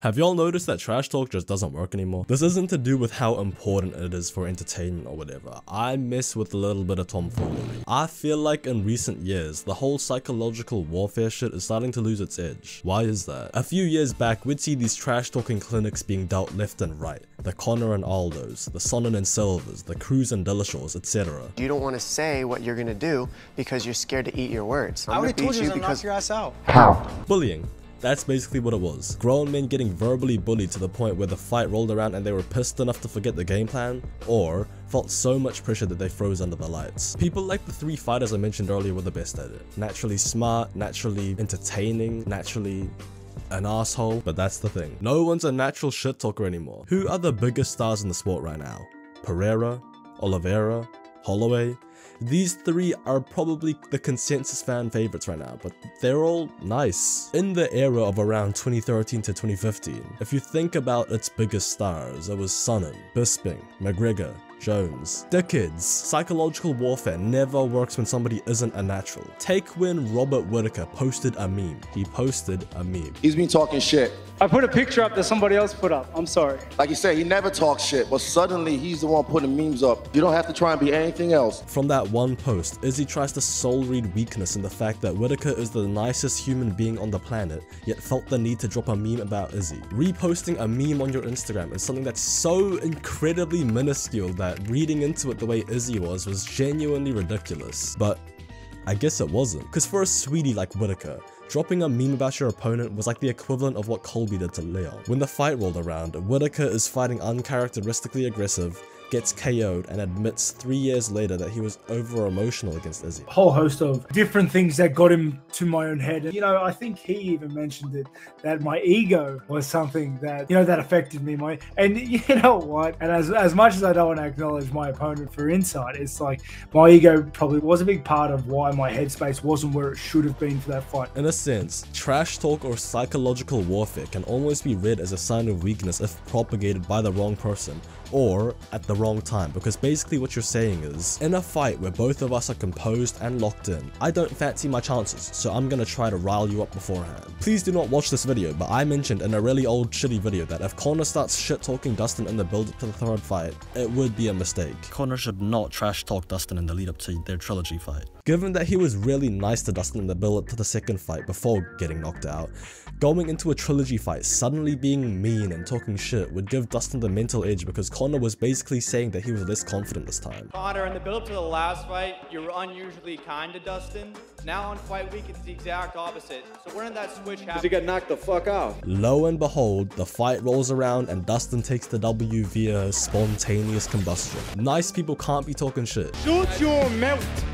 Have y'all noticed that trash talk just doesn't work anymore? This isn't to do with how important it is for entertainment or whatever. I mess with a little bit of tomfoolery. I feel like in recent years, the whole psychological warfare shit is starting to lose its edge. Why is that? A few years back, we'd see these trash talking clinics being dealt left and right. The Conor and Aldos, the Sonnen and Silvers, the Cruz and Dillashaws, etc. You don't want to say what you're gonna do because you're scared to eat your words. I would have told you to knock your ass out. How? Bullying. That's basically what it was. Grown men getting verbally bullied to the point where the fight rolled around and they were pissed enough to forget the game plan, or felt so much pressure that they froze under the lights. People like the three fighters I mentioned earlier were the best at it. Naturally smart, naturally entertaining, naturally an asshole, but that's the thing. No one's a natural shit talker anymore. Who are the biggest stars in the sport right now? Pereira, Oliveira, Holloway? These three are probably the consensus fan favorites right now, but they're all nice. In the era of around 2013 to 2015, if you think about its biggest stars, it was Sonnen, Bisping, McGregor, Jones. Dickheads. Psychological warfare never works when somebody isn't a natural. Take when Robert Whittaker posted a meme. He posted a meme. He's been talking shit. I put a picture up that somebody else put up. I'm sorry. Like you said, he never talks shit, but suddenly he's the one putting memes up. You don't have to try and be anything else. From that one post, Izzy tries to soul read weakness in the fact that Whittaker is the nicest human being on the planet, yet felt the need to drop a meme about Izzy. Reposting a meme on your Instagram is something that's so incredibly minuscule that reading into it the way Izzy was genuinely ridiculous. But I guess it wasn't. Because for a sweetie like Whittaker, dropping a meme about your opponent was like the equivalent of what Colby did to Leon. When the fight rolled around, Whittaker is fighting uncharacteristically aggressive, gets KO'd, and admits 3 years later that he was over-emotional against Izzy. A whole host of different things that got him to my own head. And, I think he even mentioned it, that my ego was something that, that affected me. And you know what? And as much as I don't want to acknowledge my opponent for insight, it's like my ego probably was a big part of why my headspace wasn't where it should have been for that fight. In a sense, trash talk or psychological warfare can almost be read as a sign of weakness if propagated by the wrong person, or at the wrong time, because basically what you're saying is, in a fight where both of us are composed and locked in, I don't fancy my chances, so I'm gonna try to rile you up beforehand. Please do not watch this video, but I mentioned in a really old shitty video that if Conor starts shit talking Dustin in the build up to the third fight, it would be a mistake. Conor should not trash talk Dustin in the lead up to their trilogy fight. Given that he was really nice to Dustin in the build up to the second fight before getting knocked out, going into a trilogy fight suddenly being mean and talking shit would give Dustin the mental edge, because Conor was basically saying that he was less confident this time. Conor, in the build-up to the last fight, you were unusually kind to Dustin. Now on fight week, it's the exact opposite. So when did that switch happen? Because he got knocked the fuck out. Lo and behold, the fight rolls around and Dustin takes the W via spontaneous combustion. Nice people can't be talking shit. Shoot your mouth.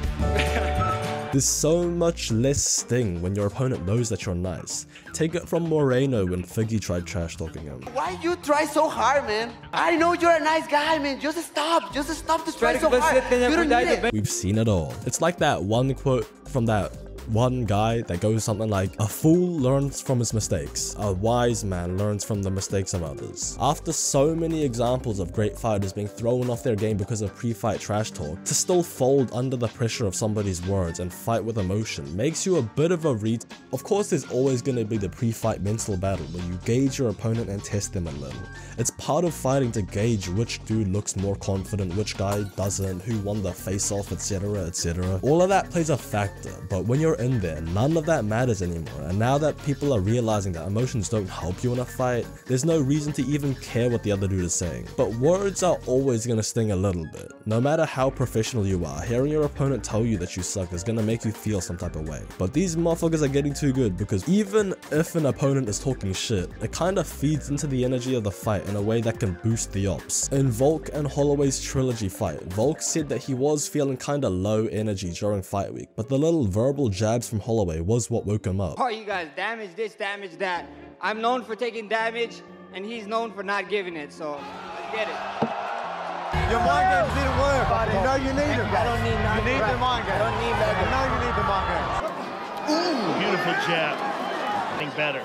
There's so much less sting when your opponent knows that you're nice. Take it from Moreno when Figgy tried trash talking him. Why you try so hard, man? I know you're a nice guy, man. Just stop to try so hard. You don't need it. We've seen it all. It's like that one quote from that one guy that goes something like, "A fool learns from his mistakes. A wise man learns from the mistakes of others." After so many examples of great fighters being thrown off their game because of pre-fight trash talk, to still fold under the pressure of somebody's words and fight with emotion makes you a bit of a read. Of course, there's always going to be the pre-fight mental battle where you gauge your opponent and test them a little. It's part of fighting to gauge which dude looks more confident, which guy doesn't, who won the face-off, etc, etc. All of that plays a factor, but when you're in there, none of that matters anymore. And now that people are realizing that emotions don't help you in a fight, there's no reason to even care what the other dude is saying. But words are always gonna sting a little bit. No matter how professional you are, hearing your opponent tell you that you suck is gonna make you feel some type of way. But these motherfuckers are getting too good, because even if an opponent is talking shit, it kind of feeds into the energy of the fight in a way that can boost the ops. In Volk and Holloway's trilogy fight, Volk said that he was feeling kinda low energy during fight week, but the little verbal jabs from Holloway was what woke him up. Oh, you guys damage this, damage that. I'm known for taking damage, and he's known for not giving it, so let's get it. Your mind games didn't work. You know you need them. I don't need that. You need the mind game. I don't need that. You know you need the mind game. Ooh, beautiful jab. Think better.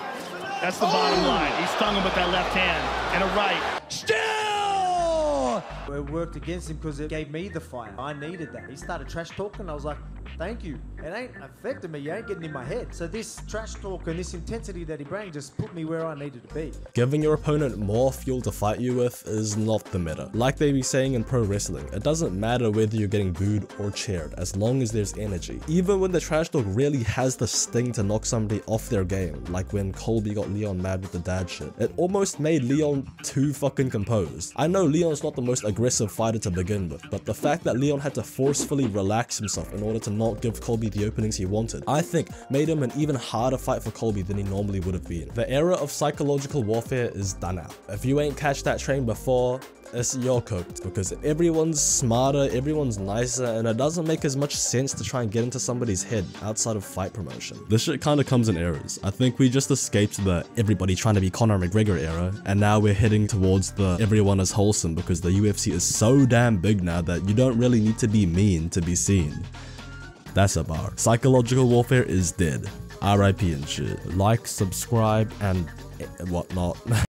That's the bottom line. He stung him with that left hand and a right. Still It worked against him because it gave me the fire. I needed that. He started trash talking. I was like, thank you. It ain't affecting me. You ain't getting in my head. So this trash talk and this intensity that he brings just put me where I needed to be. Giving your opponent more fuel to fight you with is not the meta. Like they be saying in pro wrestling, it doesn't matter whether you're getting booed or cheered as long as there's energy. Even when the trash talk really has the sting to knock somebody off their game, like when Colby got Leon mad with the dad shit, it almost made Leon too fucking composed. I know Leon's not the most aggressive fighter to begin with, but the fact that Leon had to forcefully relax himself in order to not give Colby the openings he wanted, I think made him an even harder fight for Colby than he normally would have been. The era of psychological warfare is done out. If you ain't catch that train before, you're cooked, because everyone's smarter, everyone's nicer, and it doesn't make as much sense to try and get into somebody's head outside of fight promotion. This shit kinda comes in eras. I think we just escaped the everybody trying to be Conor McGregor era, and now we're heading towards the everyone is wholesome, because the UFC is so damn big now that you don't really need to be mean to be seen. That's a bar. Psychological warfare is dead. RIP and shit. Like, subscribe, and whatnot.